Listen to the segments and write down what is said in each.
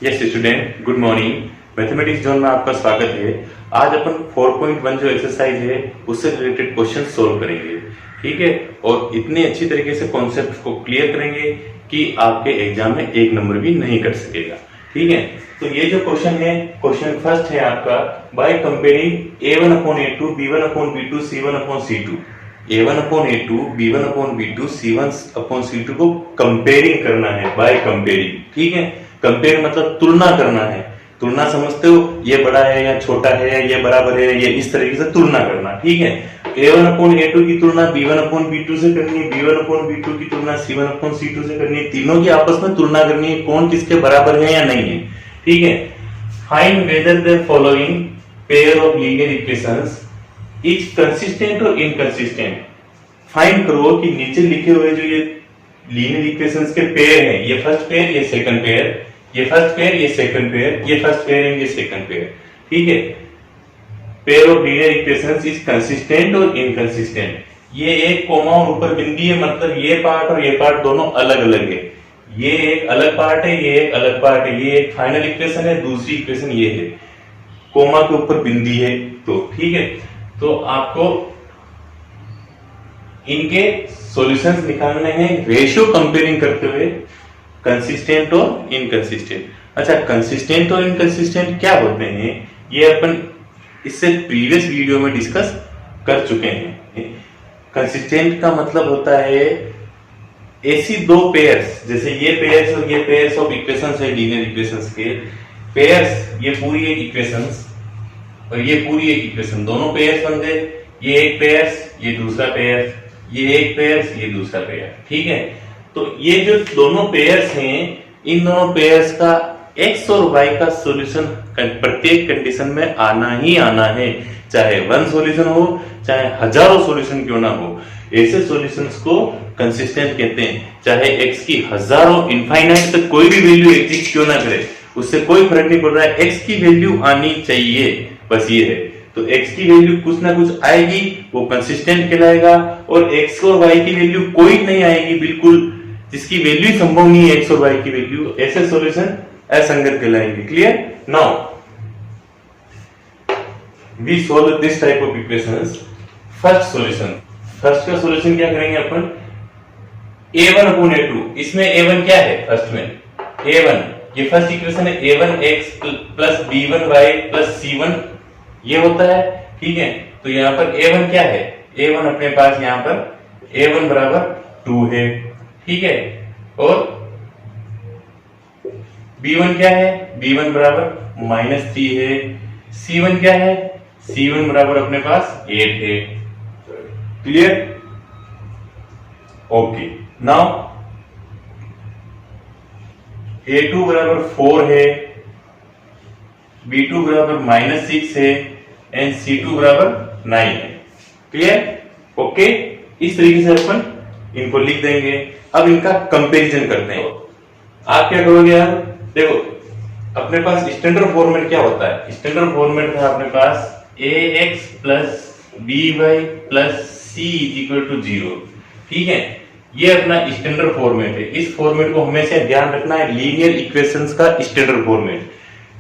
Yes student, good morning. Mathematics zone में आपका स्वागत है। आज अपन 4.1 जो एक्सरसाइज है उससे रिलेटेड क्वेश्चन सोल्व करेंगे, ठीक है। और इतने अच्छी तरीके से कॉन्सेप्ट को क्लियर करेंगे कि आपके एग्जाम में एक नंबर भी नहीं कट सकेगा, ठीक है। तो ये जो क्वेश्चन है, क्वेश्चन फर्स्ट है आपका, by comparing a1 upon a2 b1 upon b2 c1 upon c2। a1 upon a2 b1 upon b2 c1 upon c2 को कंपेयरिंग करना है, बाय कंपेयरिंग, ठीक है। कंपेयर मतलब तुलना करना है। तुलना समझते हो, ये बड़ा है या छोटा है, ये बराबर है, ये इस तरीके से तुलना करना, ठीक है। a1 अपॉन a2 की तुलना b1 अपॉन b2 से करनी है, b1 अपॉन b2 की तुलना c1 अपॉन c2 से करनी है। तीनों की आपस में तुलना करनी है, कौन किसके बराबर है या नहीं है, ठीक है। Find whether the following pair of linear equations is consistent और इनकंसिस्टेंट। फाइंड करो कि नीचे लिखे हुए जो ये लीनियर इक्वेशंस के पेयर हैं, ये फर्स्ट पेयर, ये सेकंड पेयर, ये फर्स्ट पेयर, ये सेकंड पेयर, ये फर्स्ट पेयर एंड ये सेकंड पेयर, ठीक है। Pair of linear equations is consistent और इनकंसिस्टेंट। ये एक कोमा और ऊपर बिंदी है, मतलब ये पार्ट और ये पार्ट दोनों अलग अलग है। ये एक अलग पार्ट है, ये एक अलग पार्ट है। ये एक फाइनल इक्वेशन है, दूसरी इक्वेशन ये है, कोमा के ऊपर बिंदी है, तो ठीक है। तो आपको इनके सॉल्यूशंस निकालने हैं रेशियो कंपेयरिंग करते हुए, कंसिस्टेंट और इनकंसिस्टेंट। अच्छा, कंसिस्टेंट और इनकंसिस्टेंट क्या होते हैं, ये अपन इससे प्रीवियस वीडियो में डिस्कस कर चुके हैं। कंसिस्टेंट का मतलब होता है ऐसी दो पेयर्स, जैसे ये पेयर्स और ये पेयर्स ऑफ इक्वेशंस है, लीनियर इक्वेशंस के पेयर्स, ये पूरी एक इक्वेशंस और ये पूरी एक इक्वेशन, दोनों पेयर्स बन गए। ये एक पेयर्स, ये दूसरा पेयर, ये एक पेयर्स, ये दूसरा पेयर, ठीक है। तो ये जो दोनों पेयर्स हैं, इन दोनों पेयर्स का x और y का सॉल्यूशन प्रत्येक कंडीशन में आना ही आना है, चाहे वन सॉल्यूशन हो, चाहे हजारों सॉल्यूशन क्यों ना हो। ऐसे सॉल्यूशंस को कंसिस्टेंट कहते हैं। चाहे x की हजारों इनफाइनाइट तक कोई भी वैल्यू एग्जिस्ट क्यों ना करे, उससे कोई फर्क नहीं पड़ रहा है, x की वैल्यू आनी चाहिए, बस ये है। तो x की वैल्यू कुछ ना कुछ आएगी, वो कंसिस्टेंट कहलाएगा। और x और y की वैल्यू कोई नहीं आएगी, बिल्कुल जिसकी वैल्यू संभव नहीं है x और y की वैल्यू, ऐसे सॉल्यूशन असंगत कहलाएंगे। Clear? Now we solve this type of equations. First solution, first का सॉल्यूशन क्या करेंगे अपन, a1 अपॉन a2। इसमें a1 क्या है, फर्स्ट में a1, ये फर्स्ट इक्वेशन है, a1x plus b1y plus c1 ये होता है, ठीक है। तो यहाँ पर a1 क्या है, a1 अपने पास यहाँ पर a1 बराबर 2 है, ठीक है। और b1 क्या है, b1 बराबर -3 है। c1 क्या है, c1 बराबर अपने पास 8 है। क्लियर? ओके। नाउ a2 बराबर 4 है, b2 बराबर -6 है एंड c2 बराबर 9 है। क्लियर? ओके। इस तरीके से अपन इनको लिख देंगे। अब इनका कंपैरिजन करते हैं। आप क्या करोगे यार, देखो अपने पास स्टैंडर्ड फॉर्मेट क्या होता है, स्टैंडर्ड फॉर्मेट था अपने पास ax plus by plus c equal to 0, ठीक है। ये अपना स्टैंडर्ड फॉर्मेट है। इस फॉर्मेट को हमेशा ध्यान रखना है, लीनियर इक्वेशंस का स्टैंडर्ड फॉर्मेट।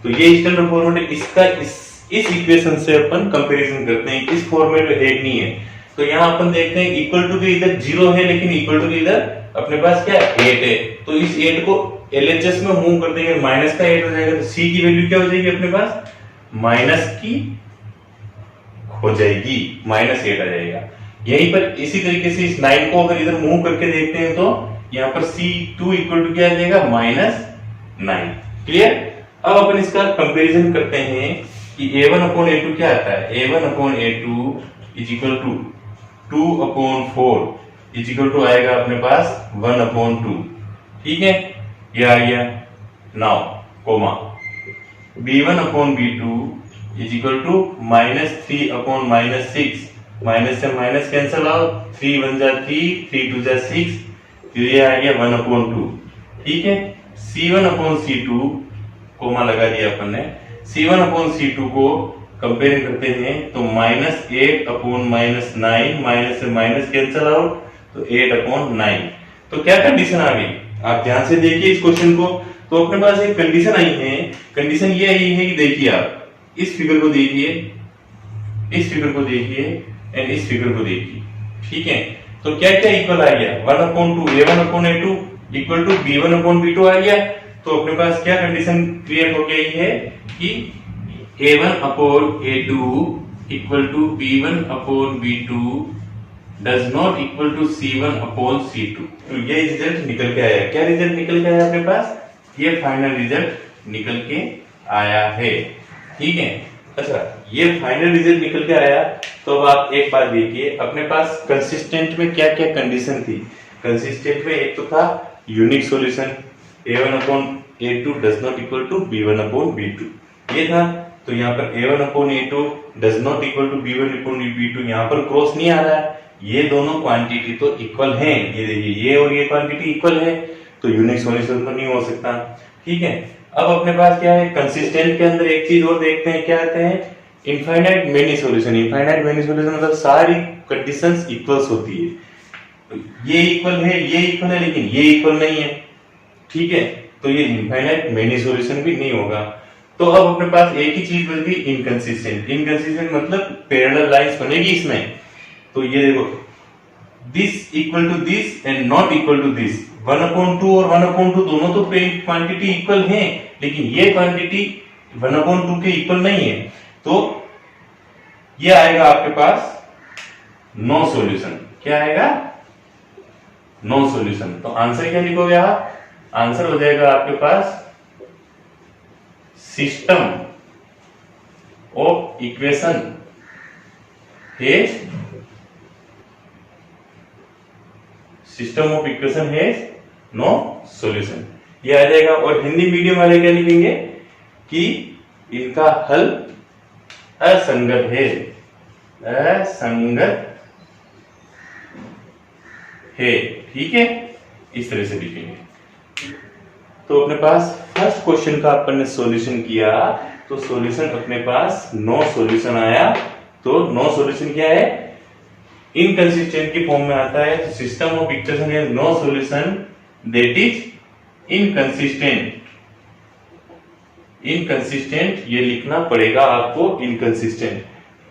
तो ये स्टैंडर्ड फॉर्मेट है, इसका इस इक्वेशन से अपन कंपैरिजन करते हैं। इस फॉर्मेट में एक नहीं है, तो यहाँ अपन देखते हैं इक्वल टू के इधर 0 है, लेकिन इक्वल टू के इधर अपने पास क्या है, 8 है। तो इस 8 को LHS में मूव कर देंगे, माइनस का 8 हो जाएगा। तो c की वैल्यू क्या हो जाएगी अपने पास, माइनस की हो जाएगी, -8 आ जाएगा। यहीं पर इसी तरीके से इस 9 को अगर इधर मूव करके देखते हैं तो यहाँ पर c2 इक्वल टू क्या आ जाएगा, -9। क्लियर? अब अपन इसका कंपैरिजन करते हैं कि a1 अपॉन a2 क्या आता है, a1 upon a2 is equal to 2 upon 4 is equal to आएगा अपने पास 1 अपॉन 2, ठीक है। ये आ गया। Now comma b1 upon b2 is equal to -3 upon -6, minus से माइनस कैंसिल आउट, 3 1 जा 3, 3 2 जा 6, तो ये आ गया 1 अपॉन 2, ठीक है। c1 अपॉन c2 कोमा लगा दिया अपन ने। c1 अपॉन c2 को कंपेयर करते हैं तो -8 अपॉन -9, माइनस से माइनस कैंसिल आउट, तो 8 अपॉन 9। तो क्या कंडीशन आ गई, आप ध्यान से देखिए इस क्वेश्चन को। तो अपने पास एक कंडीशन आई है, कंडीशन ये आई है कि देखिए आप इस फिगर को देखिए, इस फिगर को देखिए एंड इस फिगर को देखिए, ठीक है। तो क्या क्या इक्वल आ गया, 1/2 a1/a2 इक्वल टू b1/b2 आ गया। तो अपने पास क्या कंडीशन क्रिएट हो गई है कि a1/a2 equal to b1/b2 does not equal to c1/c2। तो ये रिजल्ट निकल के आया। क्या रिजल्ट निकल के आया अपने पास, ये फाइनल रिजल्ट निकल के आया है, ठीक है। अच्छा, ये फाइनल रिजल्ट निकल के आया। तो अब आप एक बात देखिए, अपने पास कंसिस्टेंट में क्या क्या कंडीशन थी। कंसिस्टेंट में एक तो था unique solution, a1/a2 does not equal to b1/b2, ये था। तो यहाँ पर a1/a2 does not equal to b1/b2, यहाँ पर क्रॉस नहीं आ रहा है, ये दोनों क्वांटिटी तो इक्वल हैं, ये देखिए ये और ये क्वांटिटी इक्वल है, तो यूनिक सॉल्यूशन तो नहीं हो सकता, ठीक है। अब अपने पास क्या है, कंसिस्टेंट के अंदर एक चीज और देखते हैं, क्या आते हैं, infinite many solution. Infinite many solution मतलब सारी कंडीशंस इक्वल्स होती है। तो ये इक्वल है, ये इक्वल है, लेकिन ये इक्वल नहीं है, ठीक है। तो ये इनफाइनाइट मेनी सॉल्यूशन भी नहीं होगा। तो अब अपने पास एक ही चीज बच गई, इनकंसिस्टेंट। इनकंसिस्टेंट मतलब पैरेलल लाइंस बनेगी इसमें। तो ये देखो, this equal to this and not equal to this, 1/2 और 1/2 दोनों तो क्वांटिटी इक्वल हैं, लेकिन ये क्वांटिटी 1/2 के इक्वल नहीं है। तो ये आएगा आपके पास नो सॉल्यूशन। क्या आएगा, नो सॉल्यूशन। तो आंसर क्या लिखोगे आप, आंसर हो जाएगा आपके पास system of equation has, system of equation has no solution, ये आ जाएगा। और हिंदी मीडियम वाले क्या लिखेंगे कि इनका हल असंगत है, असंगत है, ठीक है, इस तरह से लिखेंगे। तो अपने पास फर्स्ट क्वेश्चन का अपन ने सॉल्यूशन किया, तो सॉल्यूशन अपने पास नो सॉल्यूशन आया। तो नो सॉल्यूशन क्या है, इनकंसिस्टेंट की फॉर्म में आता है। तो सिस्टम ऑफ इक्वेशन है no solution that is inconsistent. Inconsistent ये लिखना पड़ेगा आपको, इनकंसिस्टेंट।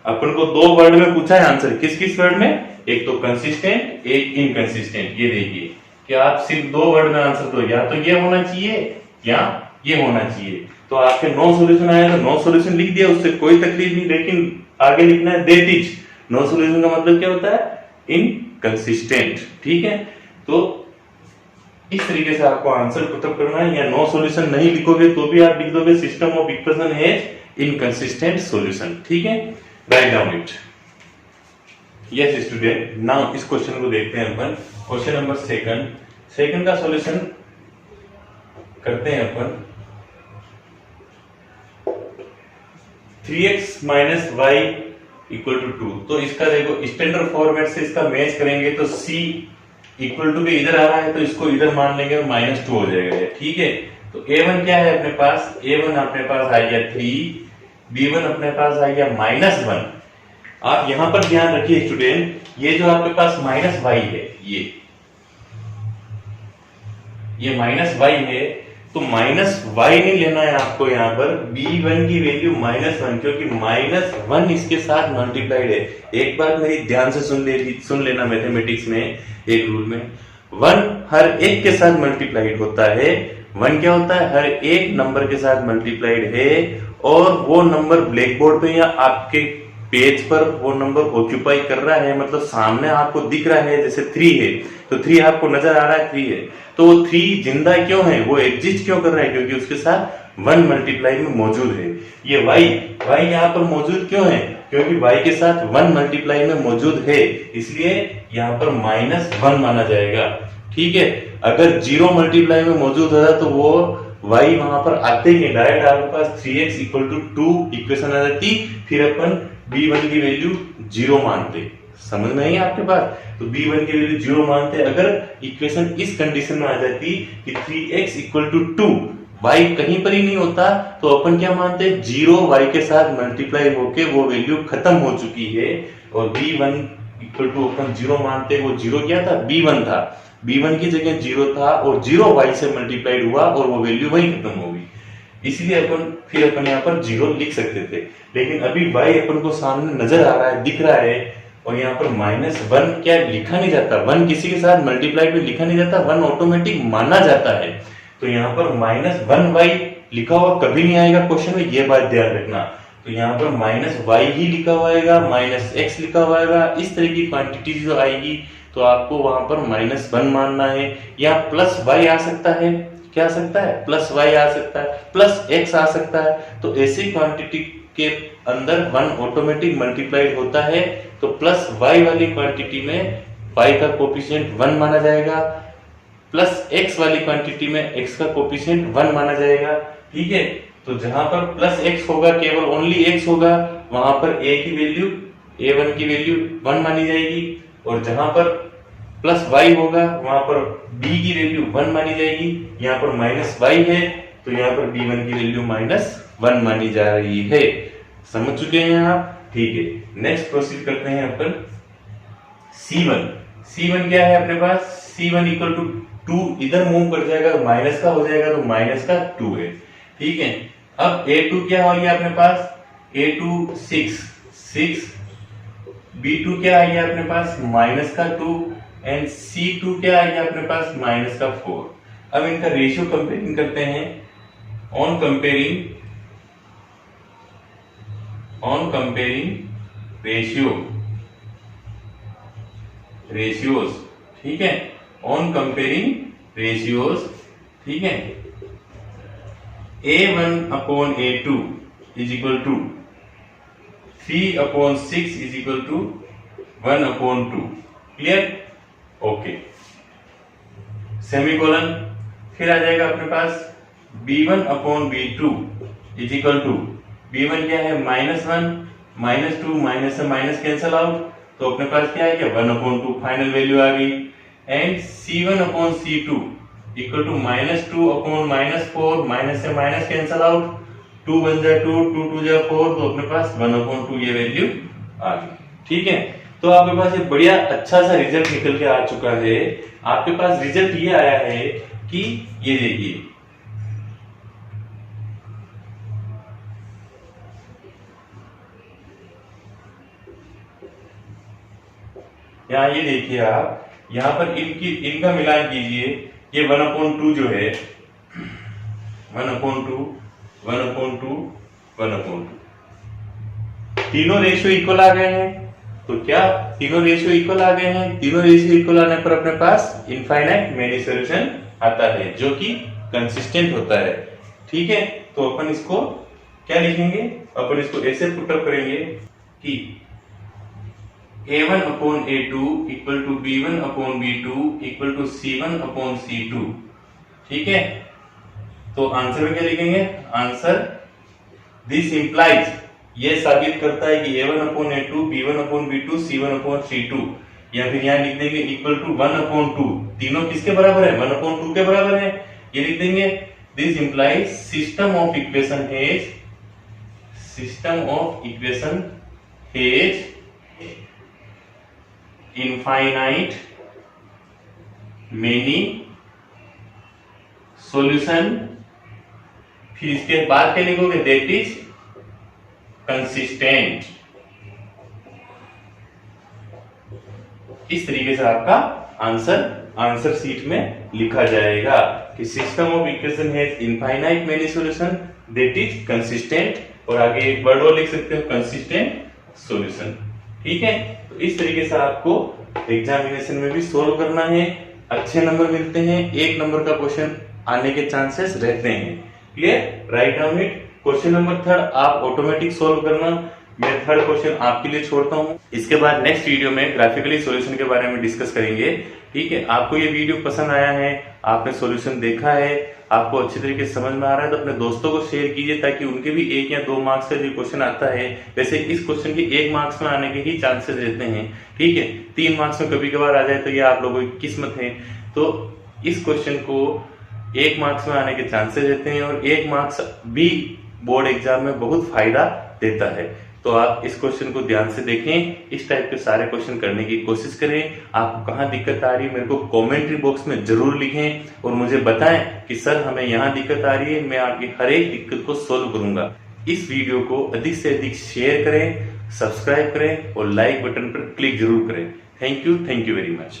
अपन को दो वर्ड में पूछा है आंसर, किस किस वर्ड में, एक तो कंसिस्टेंट, एक इनकंसिस्टेंट। ये देखिए कि आप सिर्फ दो वर्ड में आंसर दो, या तो ये होना चाहिए या ये होना चाहिए। तो आपके नो सॉल्यूशन आया तो नो सॉल्यूशन लिख दिया, उससे कोई तकलीफ नहीं, लेकिन आगे लिखना है दैट इज। नो सॉल्यूशन का मतलब क्या होता है, इनकंसिस्टेंट, ठीक है। तो इस तरीके से आपको आंसर पुटअप करना है, या नो सॉल्यूशन नहीं लिखोगे तो भी आप लिख दोगे system of equation has inconsistent solution, ठीक है। Write down it. Yes student, now इस क्वेश्चन को देखते हैं अपन। क्वेश्चन नंबर सेकंड का सॉल्यूशन करते हैं अपन। 3x - y = 2। तो इसका देखो स्टैंडर्ड फॉर्मेट से इसका मैच करेंगे, तो c इक्वल टू के इधर आ रहा है तो इसको इधर मान लेंगे और -2 हो जाएगा, ठीक है। तो a1 क्या है अपने पास, a1 अपने पास आ गया 3, b1 अपने पास आ गया -1। आप यहां पर ध्यान रखिए स्टूडेंट, ये जो आपके पास -y है, ये -y है, तो -y नहीं लेना है आपको यहाँ पर, b1 की वैल्यू -1, क्योंकि -1 इसके साथ मल्टीप्लाइड है। एक बार मेरी ध्यान से सुन लेना, मैथमेटिक्स में एक रूल में 1 हर एक के साथ मल्टीप्लाइड होता है। 1 क्या होता है, हर एक नंबर के साथ मल्टीप्लाइड है, और वो नंबर ब्लैक बोर्ड पे या आपके पेज पर वो नंबर ऑक्यूपाई कर रहा है, मतलब सामने आपको दिख रहा है, जैसे 3 है तो 3 आपको नजर आ रहा है 3 है, तो वो 3 जिंदा क्यों है, वो एग्जिस्ट क्यों कर रहा है, क्योंकि उसके साथ 1 मल्टीप्लाई में मौजूद है। ये y यहाँ पर मौजूद क्यों है, क्योंकि y के साथ 1 मल्टीप्लाई में मौजूद है, इसलिए यहाँ पर -1 माना जाएगा, ठीक है। अगर 0 मल्टीप्लाई में मौजूद होता तो वो y वहां पर आते ही डायरेक्ट आपके पास 3x = 2 इक्वेशन आ जाती, फिर अपन b1 की वैल्यू 0 मानते। समझ में आई आपके पास, तो b1 की वैल्यू 0 मानते। अगर इक्वेशन इस कंडीशन में आ जाती कि 3x = 2, y कहीं पर ही नहीं होता, तो अपन क्या मानते, 0 y के साथ मल्टीप्लाई होके वो वैल्यू खत्म हो चुकी है, और b1 = अपन 0 मानते, वो 0 क्या था, b1 था। b1 की जगह 0 था और 0 y से मल्टीप्लाइड हुआ और वो वैल्यू वहीं खत्म होगी, इसलिए अपन यहाँ पर 0 लिख सकते थे। लेकिन अभी y अपन को सामने नजर आ रहा है, दिख रहा है, और यहाँ पर -1 क्या लिखा नहीं जाता, 1 किसी के साथ मल्टीप्लाइड में लिखा नहीं जाता, 1 ऑटोमेटिक माना जाता है। तो यहाँ पर -1y लिखा हुआ कभी नहीं आएगा क्वेश्चन में, ये बात ध्यान रखना। तो यहाँ पर -y ही लिखा हुआ आएगा, -x लिखा हुआ आएगा, इस तरह की क्वांटिटी जो आएगी तो आपको वहां पर -1 मानना है। या +y आ सकता है, क्या आ सकता है, +y आ सकता है, +x आ सकता है। तो ऐसी क्वांटिटी के अंदर 1 ऑटोमेटिक मल्टीप्लाइड होता है, तो +y वाली क्वांटिटी में y का कोफिशिएंट 1 माना जाएगा, +x वाली क्वांटिटी में x का कोफिशिएंट 1 माना जाएगा। ठीक है, तो जहां पर +x होगा, केवल ओनली x होगा, वहां पर a की वैल्यू, a1 की वैल्यू 1 मानी जाएगी, और जहां पर +y होगा वहां पर b की वैल्यू 1 मानी जाएगी। यहाँ पर -y है तो यहाँ पर b1 की वैल्यू -1 मानी जा रही है। समझ चुके हैं आप? ठीक है, नेक्स्ट प्रोसीड करते हैं अपन C1 क्या है अपने पास, C1 इक्वल टू 2, इधर मूव कर जाएगा तो माइनस का हो जाएगा, तो -2 है। ठीक है, अब A2 क्या हो गया अपने पास, A2 6, B2 क्या आ गया अपने पास, -2, एंड C2 क्या आ गया अपने पास, -4। अब इनका रेशियो कंपेयरिंग करते हैं। ऑन कंपेयरिंग रेशियोज, ठीक है, ऑन कंपेयरिंग रेशियोज, ठीक है, A1 A2 is equal to 3/6 is equal to 1/2। Clear? Okay, semicolon. फिर आ जाएगा अपने पास B1/B2 is equal to, B1 क्या है, -1, -2, माइनस से माइनस कैंसल आउट, तो अपने पास क्या है, क्या 1/2 फाइनल वैल्यू आ गई। And C1/C2 equal to -2/-4, minus से माइनस कैंसल आउट, 2 1 जा 2, 2 2 जा 4, तो अपने पास 1/2 ये वैल्यू आ गई। ठीक है, तो आपके पास एक बढ़िया अच्छा सा रिजल्ट निकल के आ चुका है। आपके पास रिजल्ट ये आया है कि ये देखिए, यहाँ ये देखिए आप, यहाँ पर इनका मिलान कीजिए, ये 1/2 जो है, 1/2, 1/2, 1/2, तीनों रेशियो इक्वल आ गए हैं। तो क्या तीनों रेशियो इक्वल आ गए हैं? तीनों रेशियो इक्वल आने पर अपने पास इनफाइनाइट मेनी सॉल्यूशन आता है जो कि कंसिस्टेंट होता है। ठीक है, तो अपन इसको क्या लिखेंगे, अपन इसको ऐसे पुटअप करेंगे कि A1/A2 equal to B1/B2 equal to C1/C2। ठीक है, तो आंसर में क्या लिखेंगे, आंसर दिस इंप्लाइज, ये साबित करता है कि A1/A2 B1/B2 C1/C2, या फिर यहाँ लिख देंगे इक्वल टू 1/2, तीनों किसके बराबर है, 1/2 के बराबर है, ये लिख देंगे। This implies system of equation has infinite many solution. फिर इसके बाद क्या लिखोगे, दैट इज कंसिस्टेंट। इस तरीके से आपका आंसर शीट में लिखा जाएगा कि system of equation has infinite many solution, that is consistent, और आगे एक वर्ड और लिख सकते हो, कंसिस्टेंट सॉल्यूशन। ठीक है, तो इस तरीके से आपको एग्जामिनेशन में भी सोल्व करना है, अच्छे नंबर मिलते हैं, 1 नंबर का क्वेश्चन आने के चांसेस रहते हैं। Clear? Write down it. Question number 3 आप ऑटोमेटिक सोल्व करना, मैं 3rd क्वेश्चन आपके लिए छोड़ता हूं। इसके बाद नेक्स्ट वीडियो में ग्राफिकली सॉल्यूशन के बारे में डिस्कस करेंगे। ठीक है, आपको ये वीडियो पसंद आया है, आपने सॉल्यूशन देखा है, आपको अच्छी तरीके से समझ में आ रहा है, तो अपने दोस्तों को शेयर कीजिए ताकि उनके भी 1 या 2 मार्क्स का जो क्वेश्चन आता है, वैसे इस क्वेश्चन के 1 मार्क्स में आने के ही चांसेस रहते हैं। ठीक है, 3 मार्क्स में कभी कभार आ जाए तो ये आप लोगों की किस्मत है। तो इस क्वेश्चन को 1 मार्क्स में आने के चांसेस रहते हैं, और 1 मार्क्स भी बोर्ड एग्जाम में बहुत फायदा देता है। तो आप इस क्वेश्चन को ध्यान से देखें, इस टाइप के सारे क्वेश्चन करने की कोशिश करें। आपको कहाँ दिक्कत आ रही है मेरे को कमेंट्री बॉक्स में जरूर लिखें और मुझे बताएं कि सर हमें यहाँ दिक्कत आ रही है, मैं आपकी हर एक दिक्कत को सोल्व करूंगा। इस वीडियो को अधिक से अधिक शेयर करें, सब्सक्राइब करें और लाइक बटन पर क्लिक जरूर करें। Thank you very much.